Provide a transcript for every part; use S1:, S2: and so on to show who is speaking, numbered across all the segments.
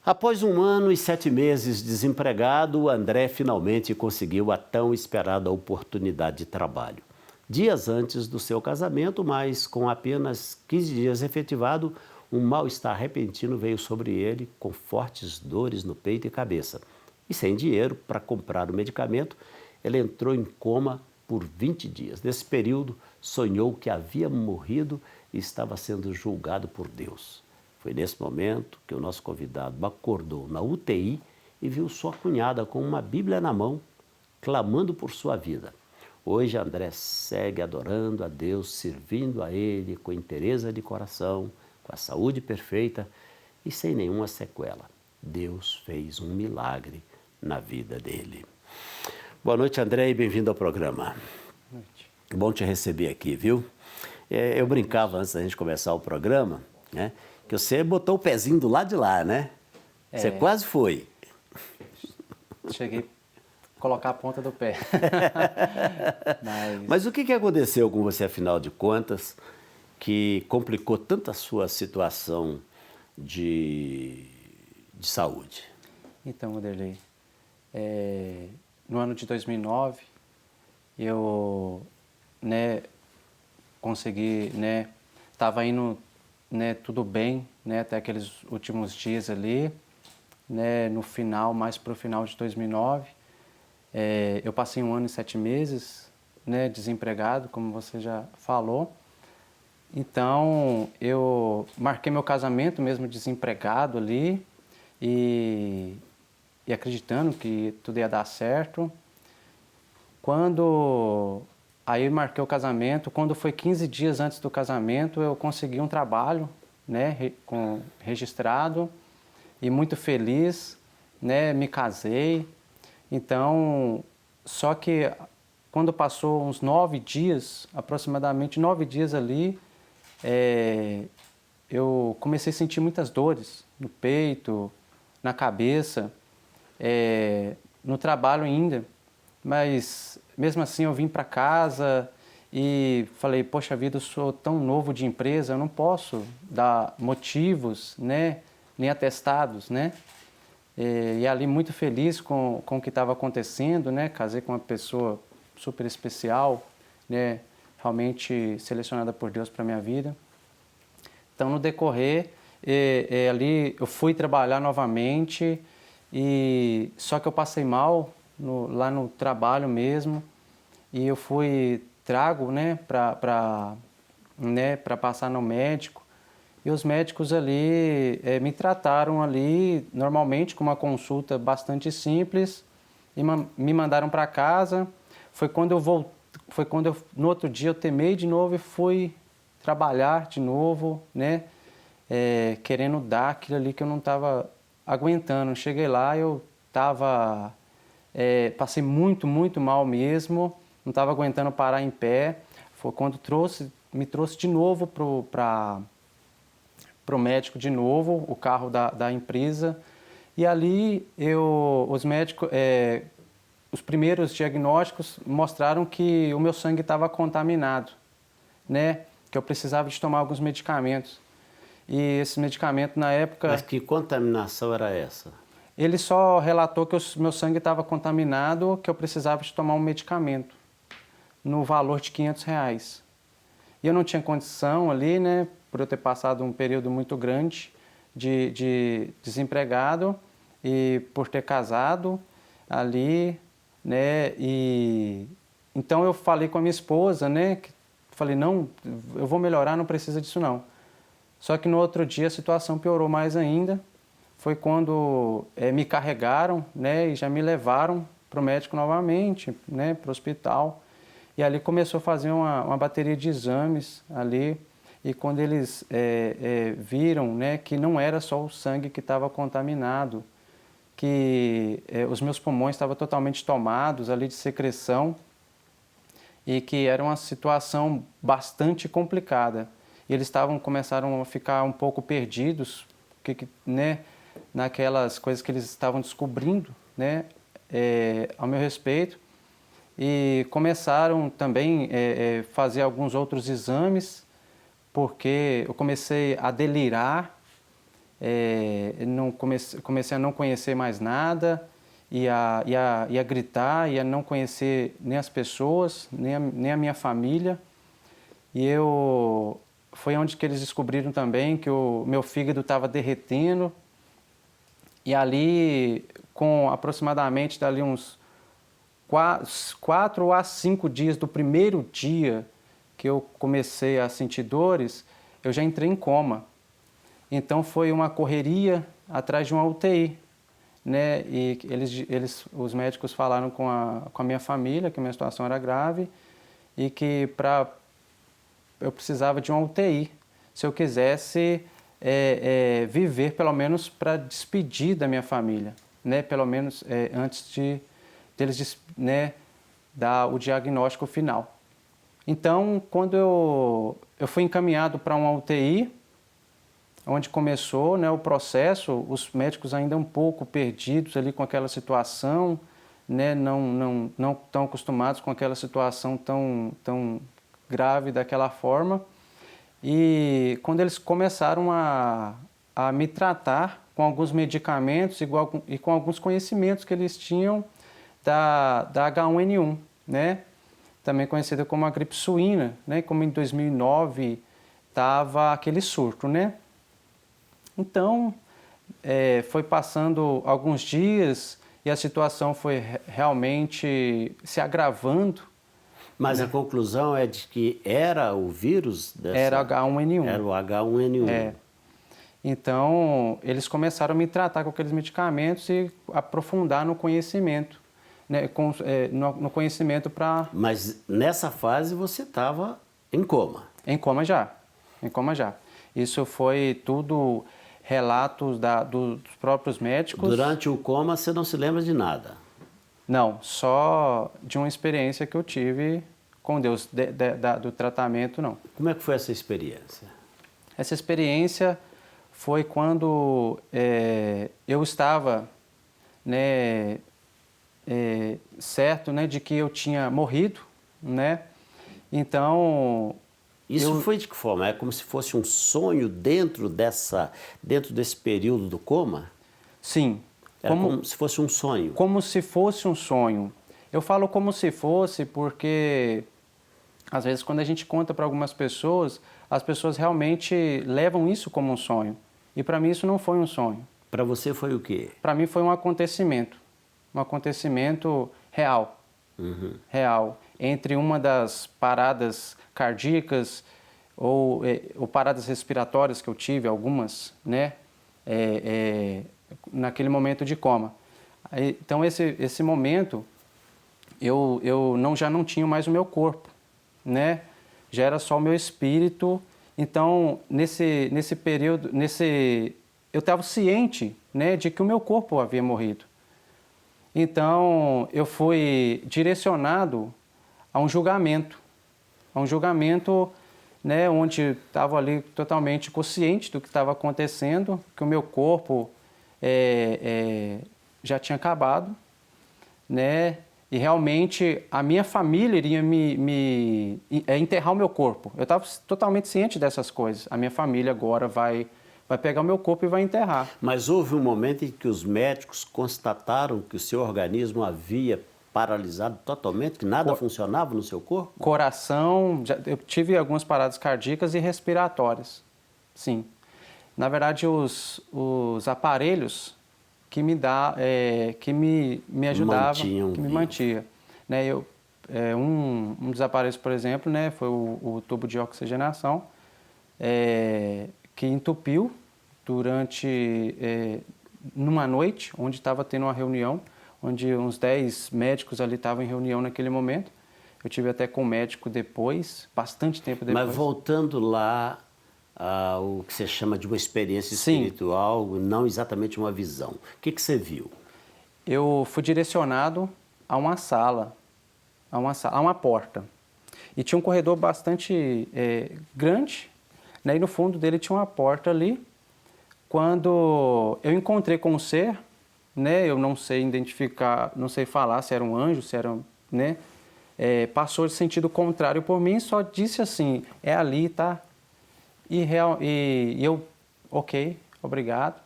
S1: Após 1 ano e 7 meses desempregado, o André finalmente conseguiu a tão esperada oportunidade de trabalho. Dias antes do seu casamento, mas com apenas 15 dias efetivado, um mal-estar repentino veio sobre ele, com fortes dores no peito e cabeça. E sem dinheiro para comprar o medicamento, ele entrou em coma por 20 dias. Nesse período, sonhou que havia morrido e estava sendo julgado por Deus. Foi nesse momento que o nosso convidado acordou na UTI e viu sua cunhada com uma Bíblia na mão, clamando por sua vida. Hoje, André segue adorando a Deus, servindo a Ele com inteireza de coração, com a saúde perfeita e sem nenhuma sequela. Deus fez um milagre na vida dele. Boa noite, André, e bem-vindo ao programa.
S2: Boa noite.
S1: Bom te receber aqui, viu? Eu brincava antes da gente começar o programa, né? Que você botou o pezinho do lado de lá, né? Você quase foi.
S2: Cheguei a colocar a ponta do pé.
S1: Mas o que aconteceu com você, afinal de contas, que complicou tanto a sua situação de saúde?
S2: Então, Wanderlei, no ano de 2009, eu consegui, estava indo tudo bem, até aqueles últimos dias ali, no final, mais para o final de 2009. Eu passei 1 ano e 7 meses, desempregado, como você já falou. Então, eu marquei meu casamento mesmo desempregado ali e acreditando que tudo ia dar certo. Aí eu marquei o casamento, quando foi 15 dias antes do casamento, eu consegui um trabalho, registrado e muito feliz, me casei. Então, só que quando passou uns 9 dias, aproximadamente 9 dias ali, eu comecei a sentir muitas dores no peito, na cabeça, no trabalho ainda. Mas mesmo assim eu vim para casa e falei, poxa vida, eu sou tão novo de empresa, eu não posso dar motivos, nem atestados, E ali muito feliz com o que estava acontecendo, Casei com uma pessoa super especial, Realmente selecionada por Deus para minha vida. Então no decorrer, ali eu fui trabalhar novamente e só que eu passei mal lá no trabalho mesmo e eu fui trago, para passar no médico. E os médicos ali me trataram ali normalmente com uma consulta bastante simples e me mandaram para casa. Foi quando no outro dia eu temei de novo e fui trabalhar de novo, querendo dar aquilo ali que eu não estava aguentando. Cheguei lá, eu passei muito, muito mal mesmo, não estava aguentando parar em pé. Foi quando me trouxe de novo para o médico de novo, o carro da empresa. E ali os médicos, os primeiros diagnósticos mostraram que o meu sangue estava contaminado, que eu precisava de tomar alguns medicamentos. E esse medicamento na época...
S1: Mas que contaminação era essa?
S2: Ele só relatou que o meu sangue estava contaminado, que eu precisava de tomar um medicamento no valor de R$500. E eu não tinha condição ali, por eu ter passado um período muito grande de desempregado e por ter casado ali, E então eu falei com a minha esposa, falei, não, eu vou melhorar, não precisa disso não. Só que no outro dia a situação piorou mais ainda. Foi quando me carregaram, e já me levaram para o médico novamente, para o hospital. E ali começou a fazer uma bateria de exames ali. E quando eles viram, que não era só o sangue que estava contaminado, que os meus pulmões estavam totalmente tomados ali de secreção e que era uma situação bastante complicada. E eles começaram a ficar um pouco perdidos, naquelas coisas que eles estavam descobrindo, ao meu respeito. E começaram também a fazer alguns outros exames, porque eu comecei a delirar comecei a não conhecer mais nada, e a gritar, e a não conhecer nem as pessoas, nem a minha família. Foi onde que eles descobriram também que o meu fígado estava derretendo. E ali, com aproximadamente dali uns 4 a 5 dias do primeiro dia que eu comecei a sentir dores, eu já entrei em coma. Então foi uma correria atrás de uma UTI, né? E os médicos falaram com a minha família que a minha situação era grave e que eu precisava de uma UTI se eu quisesse viver, pelo menos para despedir da minha família, né? Pelo menos antes deles, né, dar o diagnóstico final. Então, quando eu fui encaminhado para uma UTI, onde começou, né, o processo, os médicos ainda um pouco perdidos ali com aquela situação, né, não tão acostumados com aquela situação tão grave daquela forma. E quando eles começaram a me tratar com alguns medicamentos e com alguns conhecimentos que eles tinham da H1N1, né, também conhecida como a gripe suína, né, como em 2009 estava aquele surto, né. Então, foi passando alguns dias e a situação foi realmente se agravando.
S1: Mas
S2: né?
S1: a conclusão é de que era o vírus dessa...
S2: Era H1N1.
S1: Era o H1N1.
S2: Então, eles começaram a me tratar com aqueles medicamentos e aprofundar no conhecimento, né? No conhecimento para...
S1: Mas nessa fase você estava em coma.
S2: Em coma já. Isso foi tudo relatos dos próprios médicos.
S1: Durante o coma você não se lembra de nada?
S2: Não, só de uma experiência que eu tive com Deus, do tratamento, não.
S1: Como é que foi essa experiência?
S2: Essa experiência foi quando eu estava, né, certo, né, de que eu tinha morrido, né? Então...
S1: Isso foi de que forma? É como se fosse um sonho dentro desse período do coma?
S2: Sim.
S1: Como se fosse um sonho?
S2: Como se fosse um sonho. Eu falo como se fosse porque, às vezes, quando a gente conta para algumas pessoas, as pessoas realmente levam isso como um sonho. E para mim isso não foi um sonho.
S1: Para você foi o quê?
S2: Para mim foi um acontecimento real.
S1: Uhum.
S2: Real. Entre uma das paradas cardíacas ou paradas respiratórias que eu tive, algumas, né? Naquele momento de coma. Então, esse momento, eu já não tinha mais o meu corpo, né? Já era só o meu espírito. Então, nesse período, eu estava ciente, né, de que o meu corpo havia morrido. Então, eu fui direcionado a um julgamento, né, onde estava ali totalmente consciente do que estava acontecendo, que o meu corpo já tinha acabado, né, e realmente a minha família iria enterrar o meu corpo. Eu estava totalmente ciente dessas coisas. A minha família agora vai pegar o meu corpo e vai enterrar.
S1: Mas houve um momento em que os médicos constataram que o seu organismo havia paralisado totalmente, que nada funcionava no seu corpo?
S2: Coração, eu tive algumas paradas cardíacas e respiratórias, sim. Na verdade, os aparelhos que me ajudavam, que me mantinha. Né, um dos aparelhos, por exemplo, né, foi o tubo de oxigenação, que entupiu numa noite, onde estava tendo uma reunião, onde uns 10 médicos ali estavam em reunião naquele momento. Eu tive até com o médico depois, bastante tempo depois.
S1: Mas voltando lá ao que você chama de uma experiência espiritual, não exatamente uma visão. O que você viu?
S2: Eu fui direcionado a uma sala, a uma porta. E tinha um corredor bastante grande, né? E no fundo dele tinha uma porta ali. Quando eu encontrei com um ser, né? Eu não sei identificar, não sei falar se era um anjo, se era, né? Passou de sentido contrário por mim, só disse assim, é ali, tá? E eu, ok, obrigado.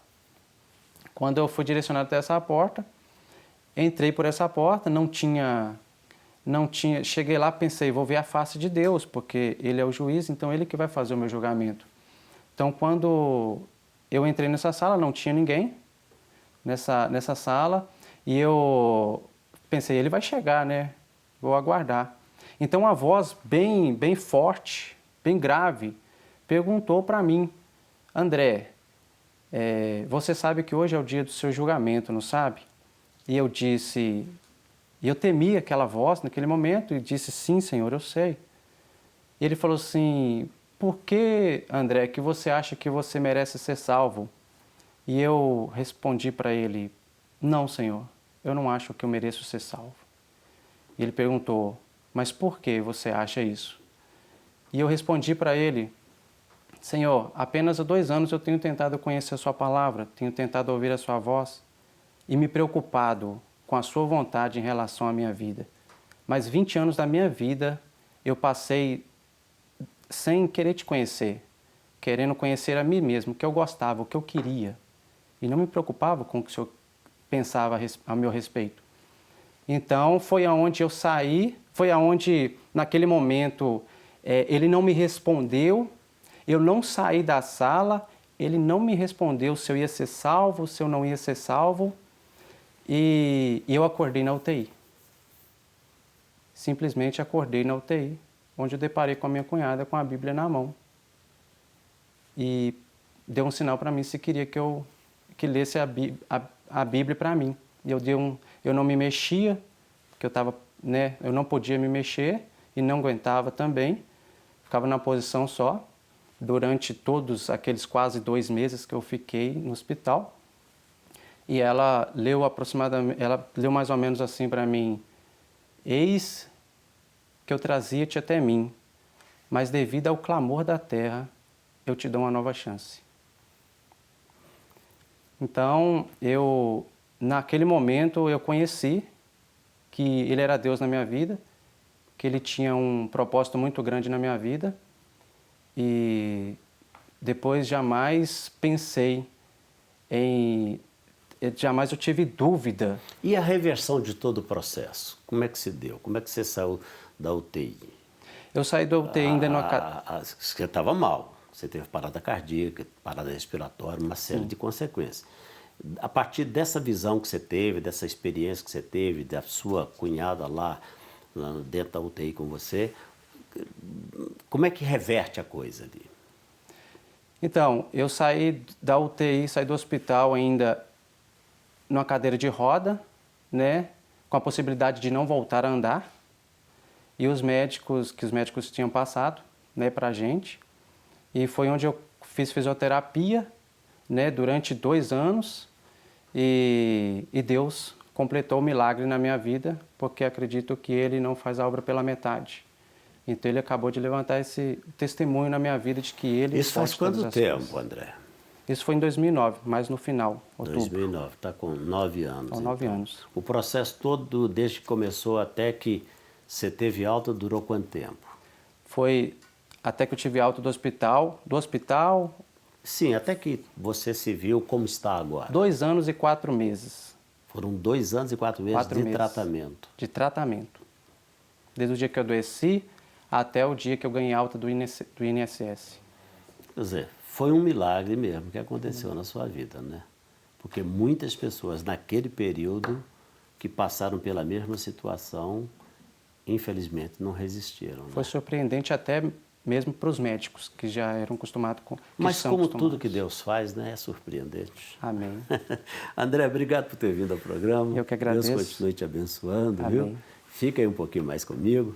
S2: Quando eu fui direcionado até essa porta, entrei por essa porta, não tinha, cheguei lá, pensei, vou ver a face de Deus, porque Ele é o juiz, então Ele que vai fazer o meu julgamento. Então, quando eu entrei nessa sala, não tinha ninguém nessa sala, e eu pensei, ele vai chegar, né? Vou aguardar. Então, uma voz bem forte, bem grave, perguntou para mim, André, você sabe que hoje é o dia do seu julgamento, não sabe? E eu disse, eu temi aquela voz naquele momento e disse, sim, Senhor, eu sei. E ele falou assim, por que, André, que você acha que você merece ser salvo? E eu respondi para ele, não, Senhor, eu não acho que eu mereço ser salvo. E ele perguntou, mas por que você acha isso? E eu respondi para ele, Senhor, apenas há 2 anos eu tenho tentado conhecer a sua palavra, tenho tentado ouvir a sua voz e me preocupado com a sua vontade em relação à minha vida. Mas 20 anos da minha vida eu passei sem querer te conhecer, querendo conhecer a mim mesmo, o que eu gostava, o que eu queria. E não me preocupava com o que o Senhor pensava a meu respeito. Então, foi aonde eu saí, foi aonde, naquele momento, ele não me respondeu, eu não saí da sala, ele não me respondeu se eu ia ser salvo, se eu não ia ser salvo, e eu acordei na UTI. Simplesmente acordei na UTI, onde eu deparei com a minha cunhada com a Bíblia na mão. E deu um sinal para mim se queria que lesse a Bíblia para mim. E eu não me mexia, porque eu não podia me mexer e não aguentava também. Ficava na posição só, durante todos aqueles quase 2 meses que eu fiquei no hospital. E ela leu mais ou menos assim para mim, eis que eu trazia-te até mim, mas devido ao clamor da terra, eu te dou uma nova chance. Então, naquele momento, eu conheci que Ele era Deus na minha vida, que Ele tinha um propósito muito grande na minha vida e depois jamais jamais eu tive dúvida.
S1: E a reversão de todo o processo? Como é que se deu? Como é que você saiu da UTI?
S2: Eu saí da UTI ainda no...
S1: Você estava mal, você teve parada cardíaca, parada respiratória, uma série de consequências. A partir dessa visão que você teve, dessa experiência que você teve, da sua cunhada lá dentro da UTI com você, como é que reverte a coisa ali?
S2: Então, eu saí da UTI, saí do hospital ainda numa cadeira de roda, né, com a possibilidade de não voltar a andar. E os médicos tinham passado, né, para a gente. E foi onde eu fiz fisioterapia, né, durante 2 anos. E Deus completou o milagre na minha vida, porque acredito que Ele não faz a obra pela metade. Então Ele acabou de levantar esse testemunho na minha vida de que Ele...
S1: Isso faz quanto tempo, André?
S2: Isso foi em 2009, mas no final, outubro.
S1: 2009, está com 9 anos.
S2: Com 9 anos.
S1: O processo todo, desde que começou até que você teve alta, durou quanto tempo?
S2: Foi até que eu tive alta do hospital.
S1: Sim, até que você se viu como está agora.
S2: 2 anos e 4 meses.
S1: Foram 2 anos e 4 meses de tratamento.
S2: De tratamento. Desde o dia que eu adoeci até o dia que eu ganhei alta do INSS.
S1: Quer dizer, foi um milagre mesmo que aconteceu na sua vida, né? Porque muitas pessoas naquele período que passaram pela mesma situação, infelizmente não resistiram.
S2: Foi surpreendente até mesmo para os médicos, que já eram acostumados com...
S1: Mas como tudo que Deus faz, né, é surpreendente.
S2: Amém.
S1: André, obrigado por ter vindo ao programa.
S2: Eu que agradeço.
S1: Deus continue te abençoando,
S2: Amém.
S1: viu? Fica aí um pouquinho mais comigo.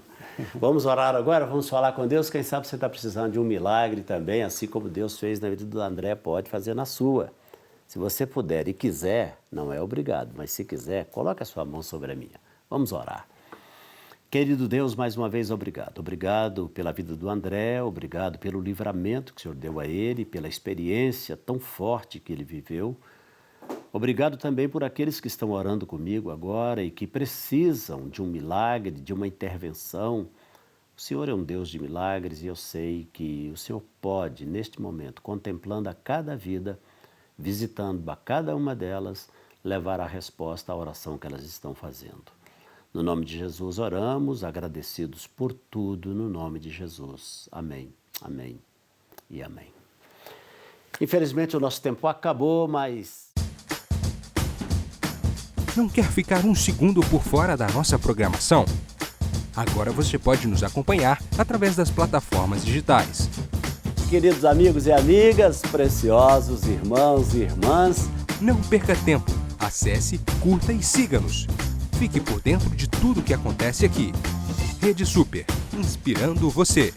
S1: Vamos orar agora, vamos falar com Deus. Quem sabe você está precisando de um milagre também, assim como Deus fez na vida do André, pode fazer na sua. Se você puder e quiser, não é obrigado, mas se quiser, coloque a sua mão sobre a minha. Vamos orar. Querido Deus, mais uma vez, obrigado. Obrigado pela vida do André, obrigado pelo livramento que o Senhor deu a ele, pela experiência tão forte que ele viveu. Obrigado também por aqueles que estão orando comigo agora e que precisam de um milagre, de uma intervenção. O Senhor é um Deus de milagres e eu sei que o Senhor pode, neste momento, contemplando a cada vida, visitando a cada uma delas, levar a resposta à oração que elas estão fazendo. No nome de Jesus oramos, agradecidos por tudo, no nome de Jesus. Amém, amém e amém. Infelizmente o nosso tempo acabou, mas...
S3: Não quer ficar um segundo por fora da nossa programação? Agora você pode nos acompanhar através das plataformas digitais.
S1: Queridos amigos e amigas, preciosos irmãos e irmãs,
S3: não perca tempo. Acesse, curta e siga-nos. Fique por dentro de tudo o que acontece aqui. Rede Super, inspirando você.